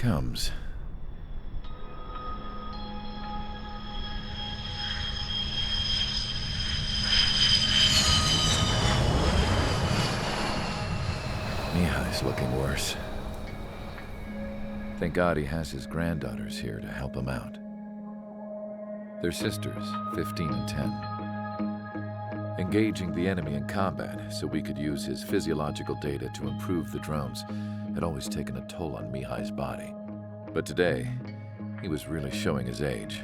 comes. Mihai's looking worse. Thank God he has his granddaughters here to help him out. They're sisters, 15 and 10. Engaging the enemy in combat so we could use his physiological data to improve the drones had always taken a toll on Mihai's body. But today, he was really showing his age.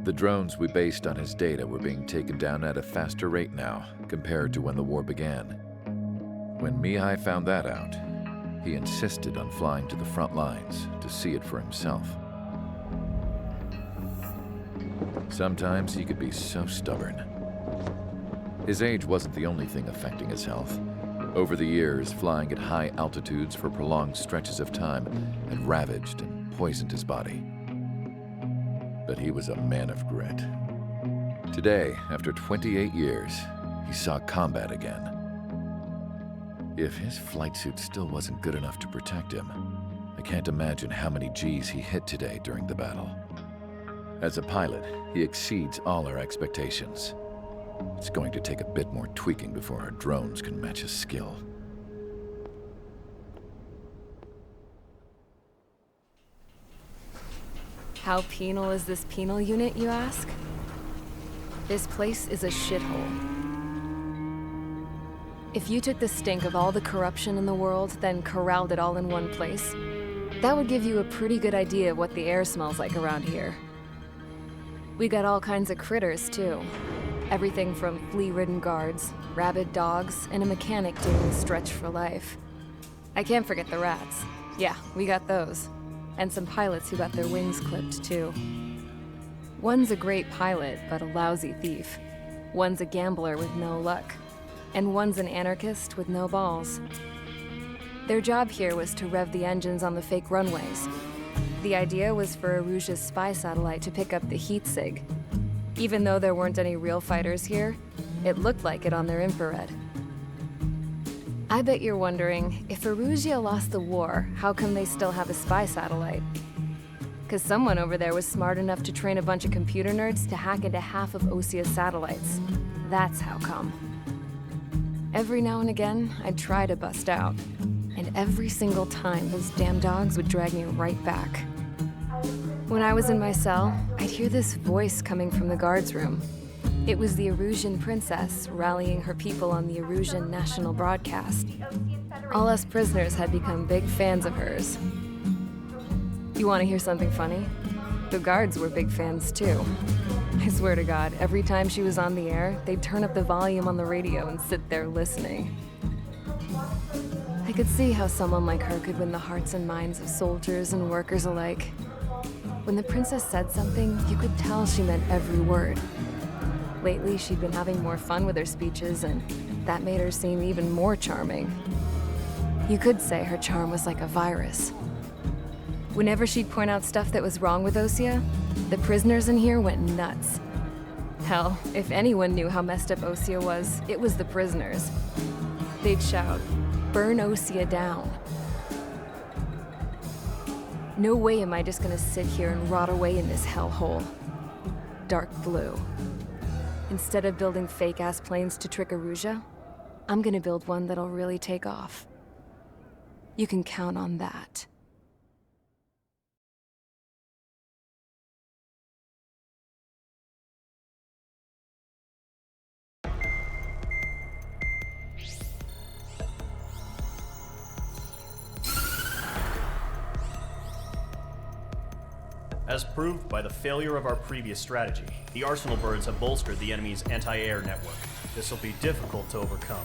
The drones we based on his data were being taken down at a faster rate now compared to when the war began. When Mihai found that out, he insisted on flying to the front lines to see it for himself. Sometimes he could be so stubborn. His age wasn't the only thing affecting his health. Over the years, flying at high altitudes for prolonged stretches of time had ravaged and poisoned his body. But he was a man of grit. Today, after 28 years, he saw combat again. If his flight suit still wasn't good enough to protect him, I can't imagine how many Gs he hit today during the battle. As a pilot, he exceeds all our expectations. It's going to take a bit more tweaking before our drones can match his skill. How penal is this penal unit, you ask? This place is a shithole. If you took the stink of all the corruption in the world, then corralled it all in one place, that would give you a pretty good idea of what the air smells like around here. We got all kinds of critters, too. Everything from flea-ridden guards, rabid dogs, and a mechanic doing the stretch for life. I can't forget the rats. Yeah, we got those. And some pilots who got their wings clipped, too. One's a great pilot, but a lousy thief. One's a gambler with no luck. And one's an anarchist with no balls. Their job here was to rev the engines on the fake runways. The idea was for Aruja's spy satellite to pick up the heat sig. Even though there weren't any real fighters here, it looked like it on their infrared. I bet you're wondering, if Aruja lost the war, how come they still have a spy satellite? Because someone over there was smart enough to train a bunch of computer nerds to hack into half of Osia's satellites. That's how come. Every now and again, I'd try to bust out. And every single time, those damn dogs would drag me right back. When I was in my cell, I'd hear this voice coming from the guards room. It was the Erusian princess rallying her people on the Erusian national broadcast. All us prisoners had become big fans of hers. You want to hear something funny? The guards were big fans too. I swear to God, every time she was on the air, they'd turn up the volume on the radio and sit there listening. I could see how someone like her could win the hearts and minds of soldiers and workers alike. When the princess said something, you could tell she meant every word. Lately, she'd been having more fun with her speeches, and that made her seem even more charming. You could say her charm was like a virus. Whenever she'd point out stuff that was wrong with Osia, the prisoners in here went nuts. Hell, if anyone knew how messed up Osia was, it was the prisoners. They'd shout, "Burn Osia down." No way am I just gonna sit here and rot away in this hellhole. Dark blue. Instead of building fake-ass planes to trick Aruja, I'm gonna build one that'll really take off. You can count on that. As proved by the failure of our previous strategy, the Arsenal birds have bolstered the enemy's anti-air network. This will be difficult to overcome.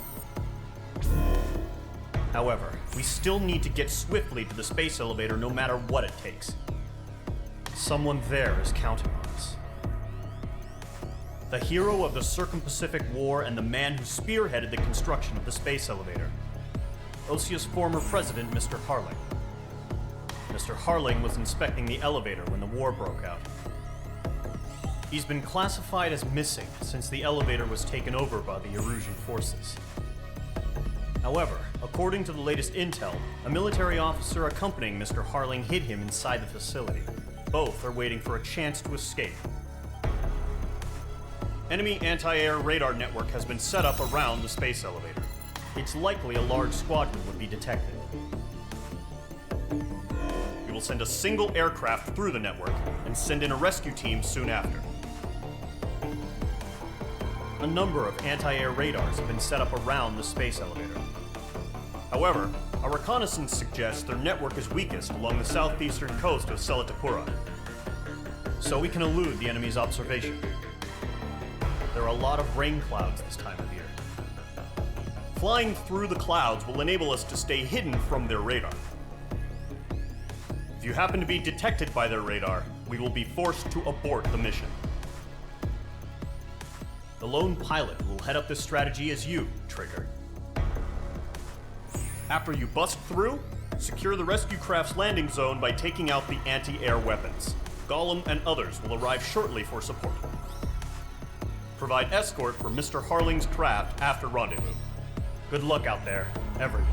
However, we still need to get swiftly to the space elevator no matter what it takes. Someone there is counting on us. The hero of the Circum-Pacific War and the man who spearheaded the construction of the space elevator. Osia's former president, Mr. Harling. Mr. Harling was inspecting the elevator when the war broke out. He's been classified as missing since the elevator was taken over by the Erusian forces. However, according to the latest intel, a military officer accompanying Mr. Harling hid him inside the facility. Both are waiting for a chance to escape. Enemy anti-air radar network has been set up around the space elevator. It's likely a large squadron would be detected. We will send a single aircraft through the network and send in a rescue team soon after. A number of anti-air radars have been set up around the space elevator. However, our reconnaissance suggests their network is weakest along the southeastern coast of Selatapura, so we can elude the enemy's observation. There are a lot of rain clouds this time of year. Flying through the clouds will enable us to stay hidden from their radar. If you happen to be detected by their radar, we will be forced to abort the mission. The lone pilot who will head up this strategy is you, Trigger. After you bust through, secure the rescue craft's landing zone by taking out the anti-air weapons. Gollum and others will arrive shortly for support. Provide escort for Mr. Harling's craft after rendezvous. Good luck out there, everyone.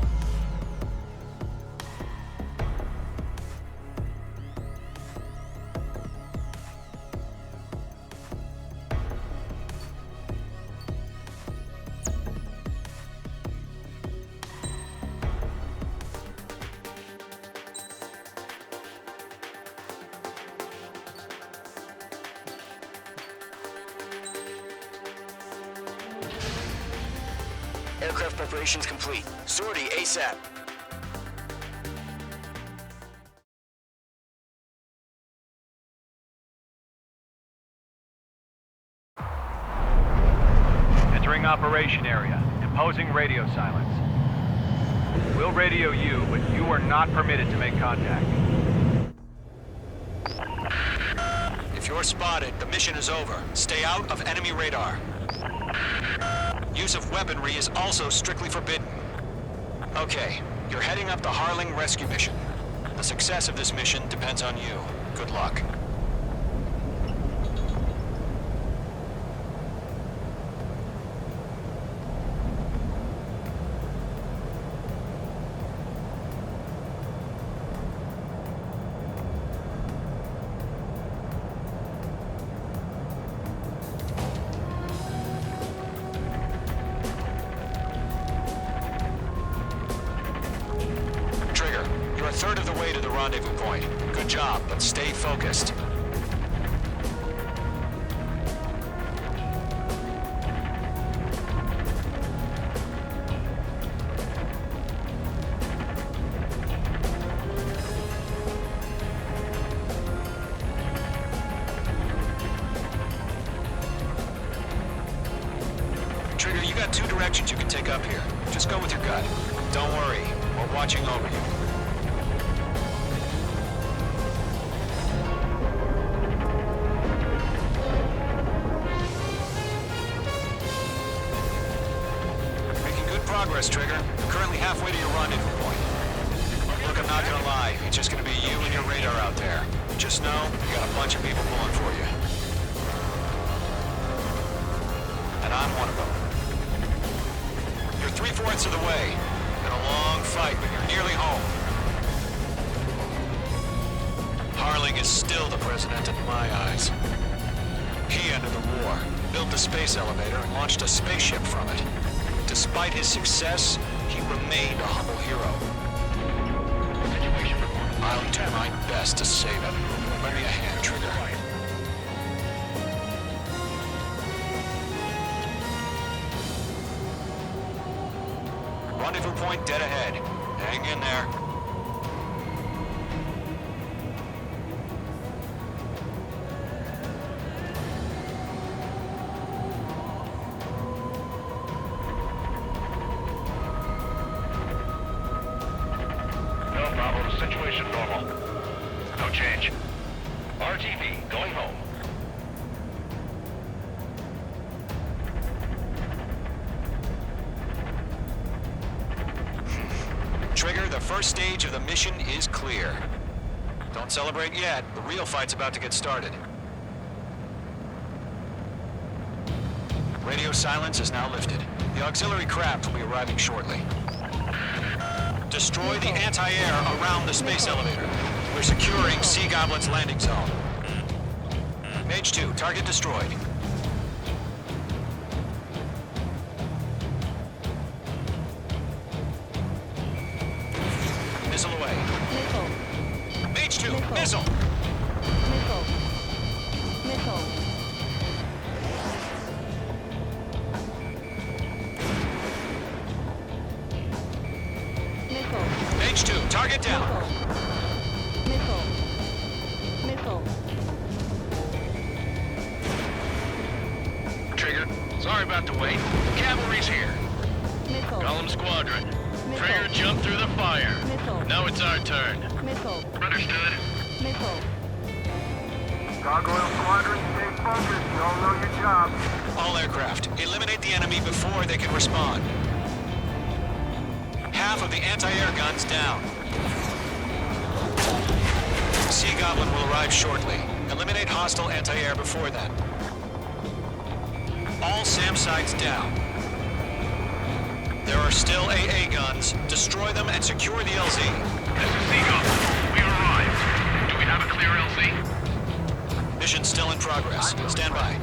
Aircraft preparations complete. Sortie ASAP. Entering operation area. Imposing radio silence. We'll radio you, but you are not permitted to make contact. If you're spotted, the mission is over. Stay out of enemy radar. Use of weaponry is also strictly forbidden. Okay, you're heading up the Harling rescue mission. The success of this mission depends on you. Good luck. You're a third of the way to the rendezvous point. Good job, but stay focused. Trigger, you got two directions you can take up here. Just go with your gut. Don't worry, we're watching over you. Progress, Trigger. You're currently halfway to your rendezvous point. Look, I'm not gonna lie. It's just gonna be you and your radar out there. Just know, you got a bunch of people pulling for you. And I'm one of them. You're 3/4 of the way. Been a long fight, but you're nearly home. Harling is still the president in my eyes. He ended the war, built the space elevator, and launched a spaceship from it. Despite his success, he remained a humble hero. I'll do my best to save him. Lend me a hand, Trigger. Rendezvous point dead ahead. Hang in there. Situation normal. No change. RTV, going home. Trigger, the first stage of the mission is clear. Don't celebrate yet. The real fight's about to get started. Radio silence is now lifted. The auxiliary craft will be arriving shortly. Destroy the anti-air around the space elevator. We're securing Sea Goblin's landing zone. Mage 2, target destroyed. Missile away. Mage 2, missile! Mage 2, target down. Trigger, sorry about the wait. Cavalry's here. Call them squadron. Trigger jumped through the fire. Now it's our turn. Understood. Gargoyle Squadron, stay focused. You all know your job. All aircraft, eliminate the enemy before they can respond. Half of the anti-air guns down. Sea Goblin will arrive shortly. Eliminate hostile anti-air before then. All SAM sites down. There are still AA guns. Destroy them and secure the LZ. This is Seagull. We arrived. Do we have a clear LZ? Mission still in progress. Stand by.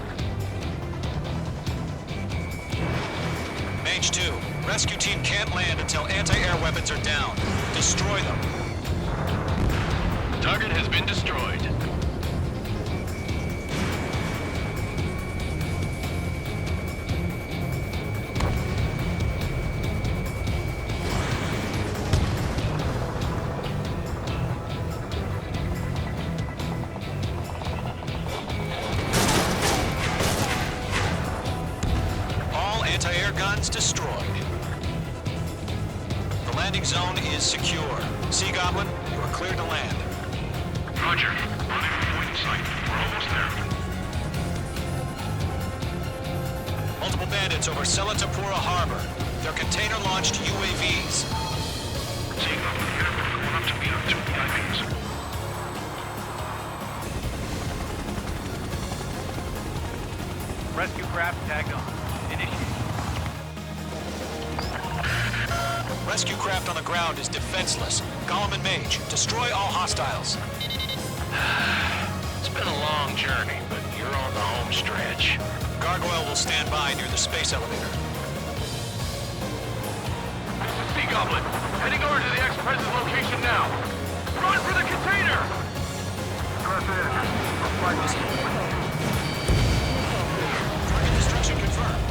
Mage 2, rescue team can't land until anti-air weapons are down. Destroy them. Target has been destroyed. All anti-air guns destroyed. The landing zone is secure. Sea Goblin, you are cleared to land. Roger. Running point in sight. We're almost there. Multiple bandits over Selatapura Harbor. They're container-launched UAVs. Seagull, careful. Going up to meet our two VIPs. Rescue craft tagged on. Initiate. Rescue craft on the ground is defenseless. Gollum and Mage, destroy all hostiles. It's been a long journey, but you're on the home stretch. Gargoyle will stand by near the space elevator. Sea Goblin, heading over to the ex-president's location now. Run for the container! Press in. Flight Target destruction confirmed.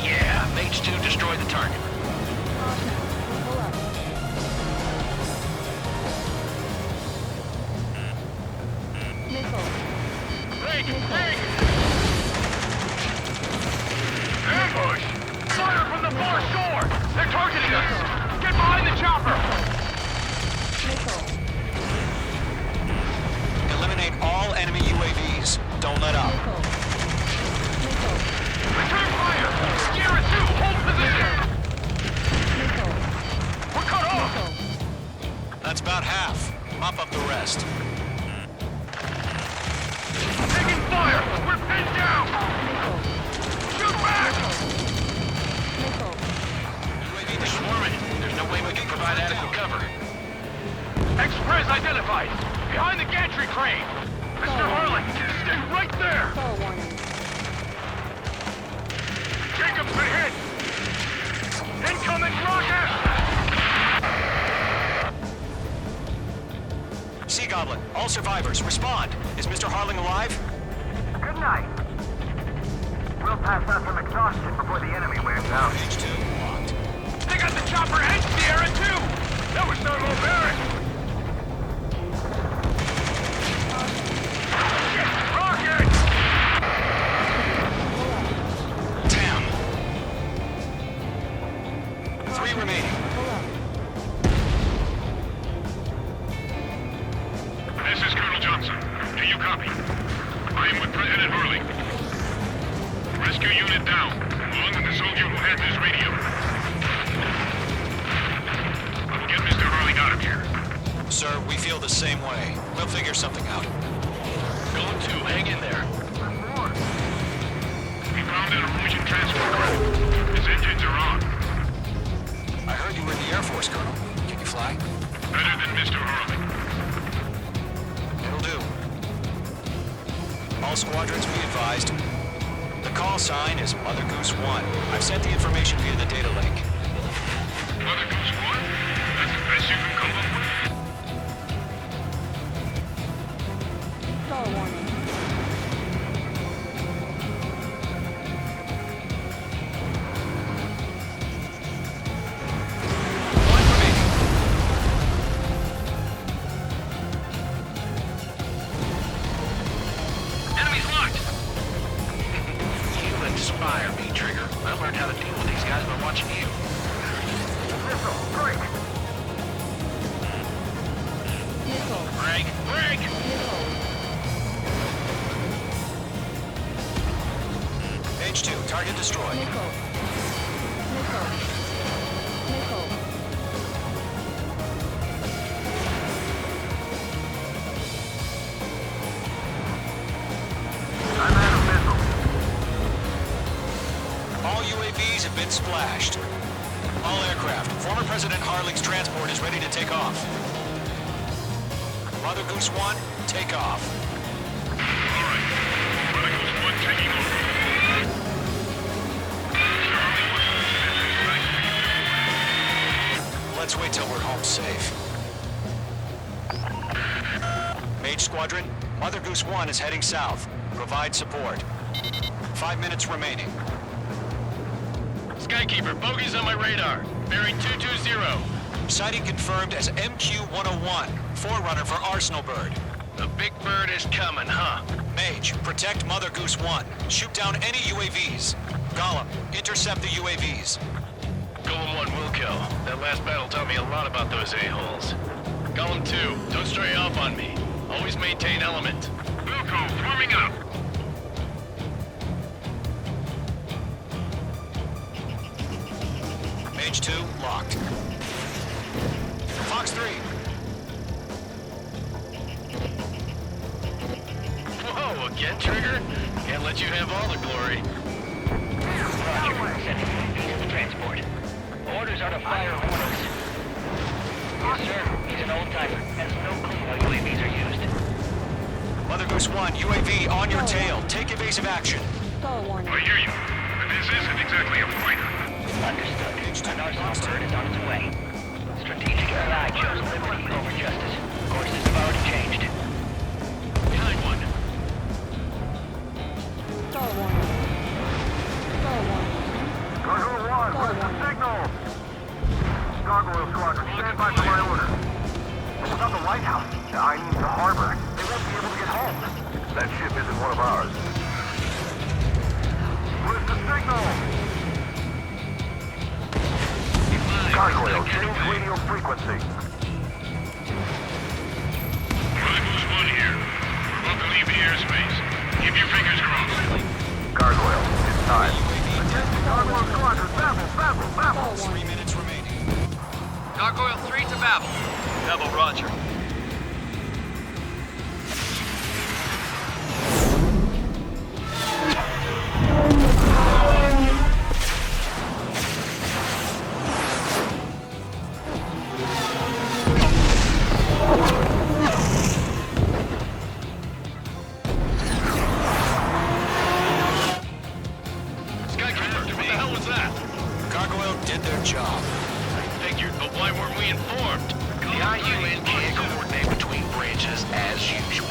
Yeah, Mage 2 destroyed the target. Break! Ambush! Fire from the far shore! They're targeting us! Get behind the chopper! Eliminate all enemy UAVs. Don't let up. Return fire! Sierra 2, hold position! We're cut off! That's about half. Mop up the rest. Taking fire! We're pinned down! Shoot back! UAV They're swarming. There's no way we can provide adequate cover. Express identified! Behind the gantry crane! Mr. Harlan, stay right there! Jacob's been hit! Incoming rocket! Sea Goblin, all survivors, respond. Is Mr. Harling alive? Good night. We'll pass out some exhaustion before the enemy wears out. Mage 2, locked. They got the chopper and Sierra too! That was not barbaric! Rocket! Damn. 3 remaining. This is Colonel Johnson. Do you copy? I am with President Hurley. Rescue unit down, along with the soldier who had this radio. Get Mr. Hurley out of here. Sir, we feel the same way. We'll figure something out. Going to, hang in there. We found found an Norwegian transport craft. His engines are on. I heard you were in the Air Force, Colonel. Can you fly? Better than Mr. Hurley. It'll do. All squadrons be advised. The call sign is Mother Goose 1. I've sent the information via the data link. Mother Goose 1? That's the best you can come up with? Star warning. One remaining. Enemy's locked! You inspire me, Trigger. I learned how to deal with these guys by watching you. Missile, break! Missile. Break! Break! Missile. Page 2, target destroyed. Missile. Missile. Missile. I'm out of missile. All UAVs have been splashed. All aircraft. Former President Harling's transport is ready to take off. Mother Goose 1, take off. All right. Mother Goose 1 taking over. Mr. Hurley wants to Let's wait till we're home safe. Mage Squadron, Mother Goose 1 is heading south. Provide support. 5 minutes remaining. Skykeeper, bogeys on my radar. Bearing 220. Sighting confirmed as MQ-101, forerunner for Arsenal Bird. The big bird is coming, huh? Mage, protect Mother Goose 1. Shoot down any UAVs. Gollum, intercept the UAVs. Golem 1 will kill. That last battle taught me a lot about those a-holes. Golem 2, don't stray off on me. Always maintain element. Wilco, forming up. Mage 2, locked. Fox 3, Whoa, again, Trigger? Can't let you have all the glory. Roger, sending UAVs to transport. Orders are to fire Hornets. Yes, sir. He's an old-timer. Has no clue how UAVs are used. Mother Goose 1, UAV on your tail. Take evasive action. Star warning. I hear you, but this isn't exactly a fighter. Understood. An Arsenal Bird is on its way. Strategic ally chose liberty over justice. Courses have already changed. Behind one. Star warning. Star warning. Cargo 1, where's the signal? Gargoyle Squadron, stand by for my order. Without the lighthouse, I mean the harbor, they won't be able to get home. That ship isn't one of ours. Where's the signal? Gargoyle, change radio frequency. Mother Goose 1 here. We're about to leave the airspace. Keep your fingers crossed. Gargoyle, it's time. Attention, Gargoyle Squadron, Babel! 3 minutes remaining. Gargoyle 3 to Babel. Double Roger. Skykeeper, what the hell was that? Gargoyle did their job. I figured, but why weren't we informed? The IUN can't coordinate between branches as usual.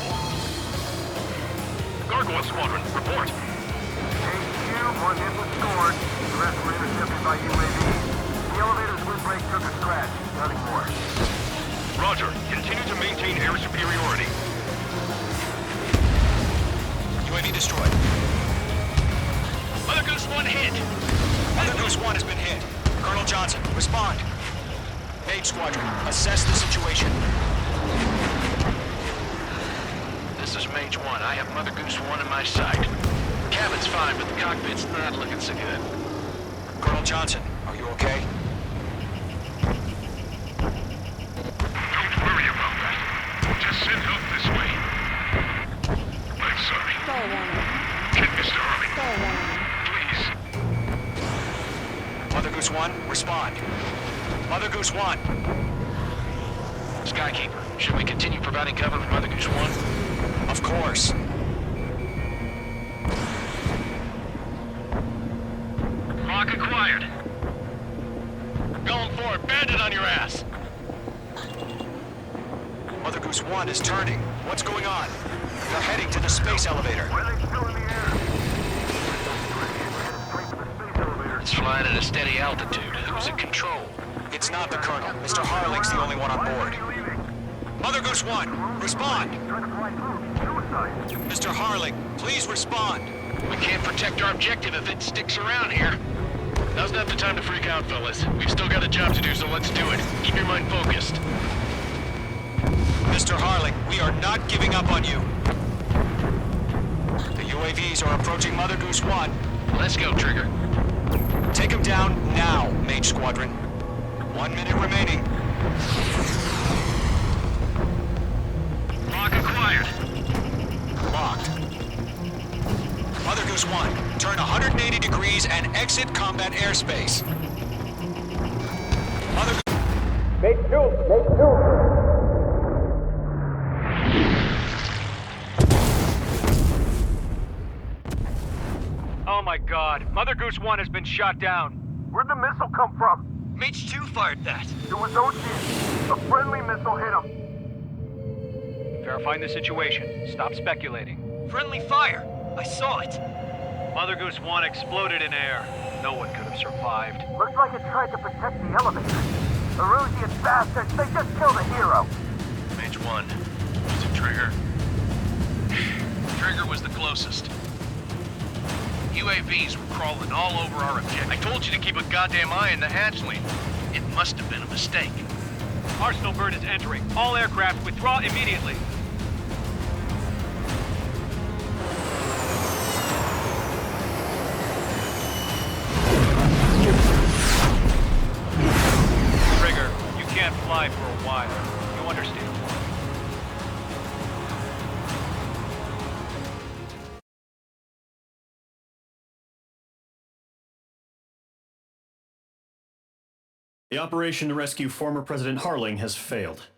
Gargoyle Squadron, report. HQ, one hit was scored. The rest were intercepted by UAV. The elevator's windbreak took a scratch. Nothing more. Roger, continue to maintain air superiority. UAV destroyed. Mother Goose 1 hit. Mother Goose 1 has been hit. Colonel Johnson, respond. Mage Squadron, assess the situation. This is Mage 1. I have Mother Goose 1 in my sight. Cabin's fine, but the cockpit's not looking so good. Colonel Johnson, are you okay? Don't worry about that. Just send help this way. I'm sorry. Star warning. Get Mr. Hurley. Star warning. Please. Goose 1, respond. Mother Goose 1. Skykeeper, should we continue providing cover for Mother Goose 1? Of course. Lock acquired. Going for it. Bandit on your ass. Mother Goose 1 is turning. What's going on? They're heading to the space elevator. Why are they still in the air? Headed straight for the space elevator. It's flying at a steady altitude. Who's in control? It's not the Colonel. Mr. Harling's the only one on Why board. are they leaving? Mother Goose 1, respond. Trying to fly through. Suicide. Mr. Harling, please respond. We can't protect our objective if it sticks around here. Now's not the time to freak out, fellas. We've still got a job to do, so let's do it. Keep your mind focused. Mr. Harling, we are not giving up on you. The UAVs are approaching Mother Goose 1. Let's go, Trigger. Take them down now, Mage Squadron. 1 minute remaining. Lock acquired. Locked. Mother Goose 1, turn 180 degrees and exit combat airspace. Mother Oh my god, Mother Goose 1 has been shot down. Where'd the missile come from? Mage 2 fired that. It was OG. A friendly missile hit him. Verifying the situation. Stop speculating. Friendly fire! I saw it! Mother Goose 1 exploded in air. No one could have survived. Looks like it tried to protect the elevator. The Rusian bastards, they just killed a hero. Mage 1. Was it Trigger? Trigger was the closest. UAVs were crawling all over our objective. I told you to keep a goddamn eye on the hatchling. It must have been a mistake. Arsenal bird is entering. All aircraft withdraw immediately. Trigger, you can't fly for a while. You understand? The operation to rescue former President Harling has failed.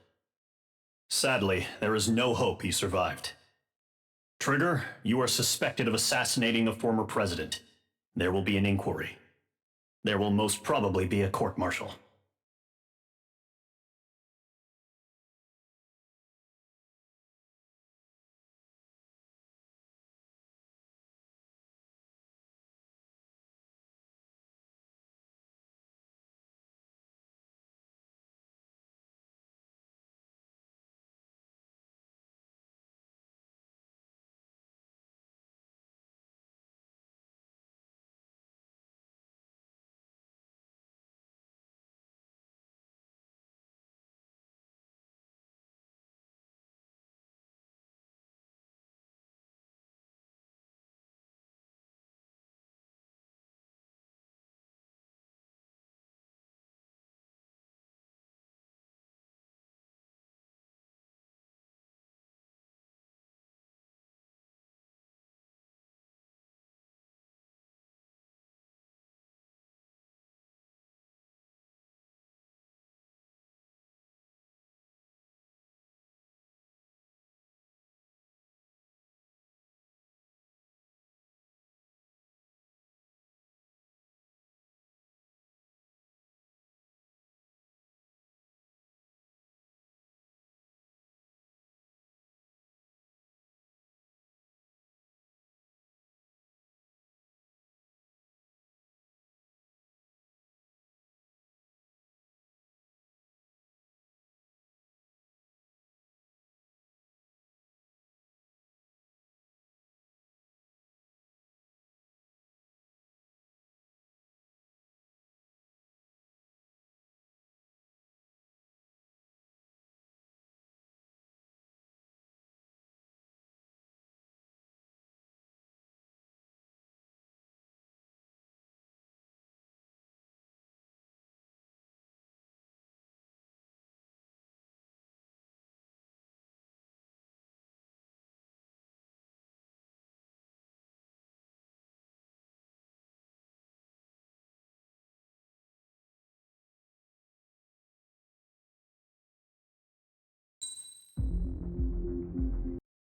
Sadly, there is no hope he survived. Trigger, you are suspected of assassinating the former president. There will be an inquiry. There will most probably be a court-martial.